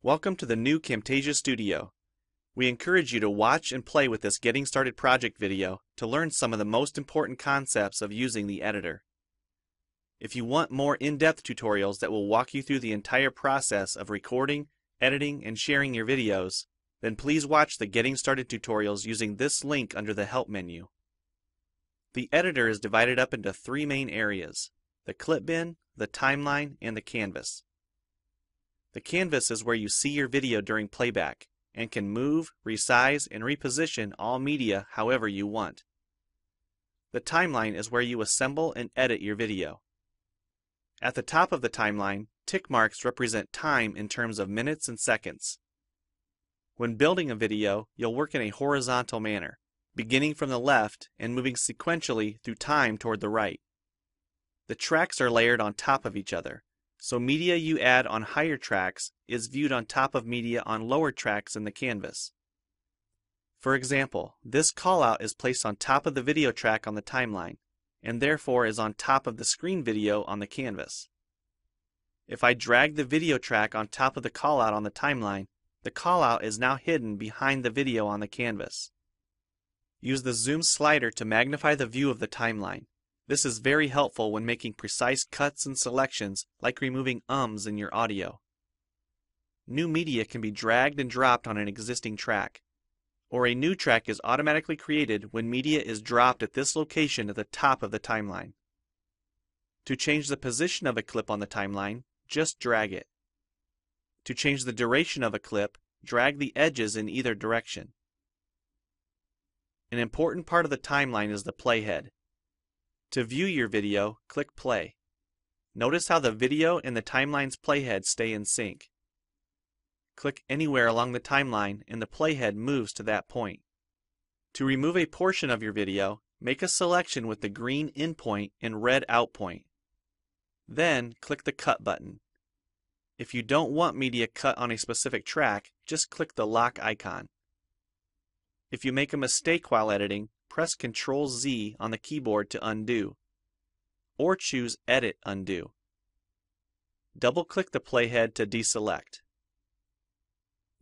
Welcome to the new Camtasia Studio. We encourage you to watch and play with this Getting Started project video to learn some of the most important concepts of using the editor. If you want more in-depth tutorials that will walk you through the entire process of recording, editing, and sharing your videos, then please watch the Getting Started tutorials using this link under the Help menu. The editor is divided up into three main areas: the clip bin, the timeline, and the canvas. The canvas is where you see your video during playback and can move, resize, and reposition all media however you want. The timeline is where you assemble and edit your video. At the top of the timeline, tick marks represent time in terms of minutes and seconds. When building a video, you'll work in a horizontal manner, beginning from the left and moving sequentially through time toward the right. The tracks are layered on top of each other, so media you add on higher tracks is viewed on top of media on lower tracks in the canvas. For example, this callout is placed on top of the video track on the timeline, and therefore is on top of the screen video on the canvas. If I drag the video track on top of the callout on the timeline, the callout is now hidden behind the video on the canvas. Use the zoom slider to magnify the view of the timeline. This is very helpful when making precise cuts and selections, like removing ums in your audio. New media can be dragged and dropped on an existing track, or a new track is automatically created when media is dropped at this location at the top of the timeline. To change the position of a clip on the timeline, just drag it. To change the duration of a clip, drag the edges in either direction. An important part of the timeline is the playhead. To view your video, click play. Notice how the video and the timeline's playhead stay in sync. Click anywhere along the timeline and the playhead moves to that point. To remove a portion of your video, make a selection with the green in point and red out point. Then click the cut button. If you don't want media cut on a specific track, just click the lock icon. If you make a mistake while editing, press Ctrl-Z on the keyboard to undo, or choose Edit Undo. Double-click the playhead to deselect.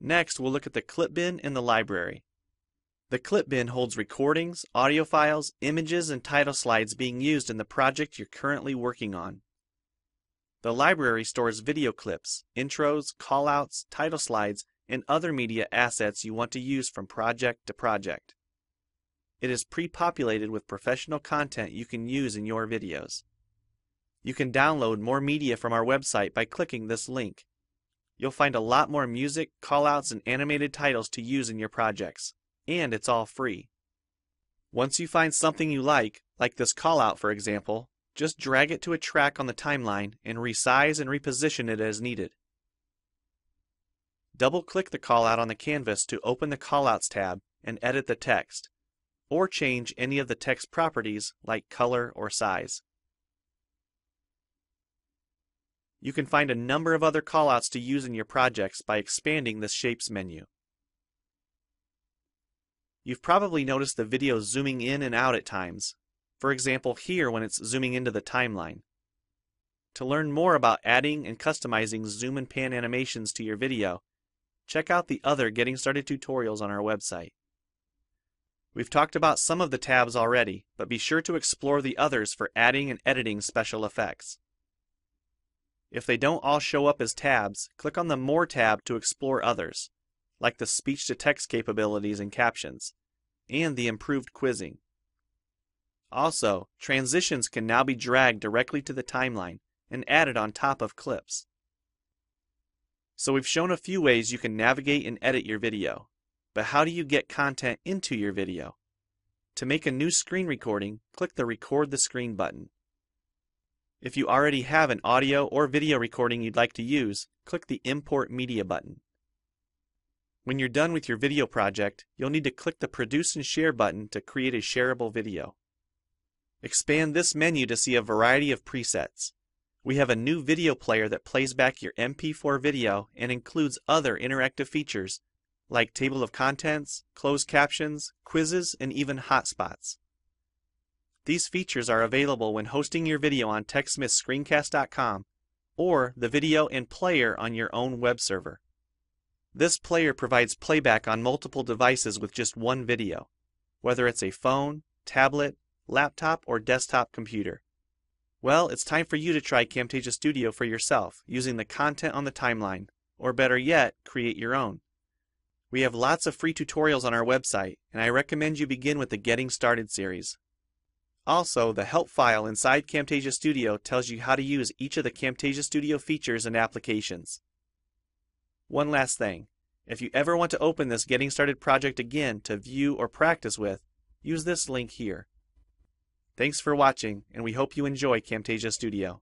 Next, we'll look at the clip bin in the library. The clip bin holds recordings, audio files, images, and title slides being used in the project you're currently working on. The library stores video clips, intros, callouts, title slides, and other media assets you want to use from project to project. It is pre-populated with professional content you can use in your videos. You can download more media from our website by clicking this link. You'll find a lot more music, callouts, and animated titles to use in your projects, and it's all free. Once you find something you like this callout for example, just drag it to a track on the timeline and resize and reposition it as needed. Double-click the callout on the canvas to open the Callouts tab and edit the text, or change any of the text properties like color or size. You can find a number of other callouts to use in your projects by expanding this Shapes menu. You've probably noticed the video zooming in and out at times, for example here when it's zooming into the timeline. To learn more about adding and customizing zoom and pan animations to your video, check out the other Getting Started tutorials on our website. We've talked about some of the tabs already, but be sure to explore the others for adding and editing special effects. If they don't all show up as tabs, click on the More tab to explore others, like the speech-to-text capabilities and captions, and the improved quizzing. Also, transitions can now be dragged directly to the timeline and added on top of clips. So we've shown a few ways you can navigate and edit your video. But how do you get content into your video? To make a new screen recording, click the Record the Screen button. If you already have an audio or video recording you'd like to use, click the Import Media button. When you're done with your video project, you'll need to click the Produce and Share button to create a shareable video. Expand this menu to see a variety of presets. We have a new video player that plays back your MP4 video and includes other interactive features like table of contents, closed captions, quizzes, and even hotspots. These features are available when hosting your video on TechSmithScreencast.com or the video and player on your own web server. This player provides playback on multiple devices with just one video, whether it's a phone, tablet, laptop, or desktop computer. Well, it's time for you to try Camtasia Studio for yourself using the content on the timeline, or better yet, create your own. We have lots of free tutorials on our website, and I recommend you begin with the Getting Started series. Also, the help file inside Camtasia Studio tells you how to use each of the Camtasia Studio features and applications. One last thing, if you ever want to open this Getting Started project again to view or practice with, use this link here. Thanks for watching, and we hope you enjoy Camtasia Studio.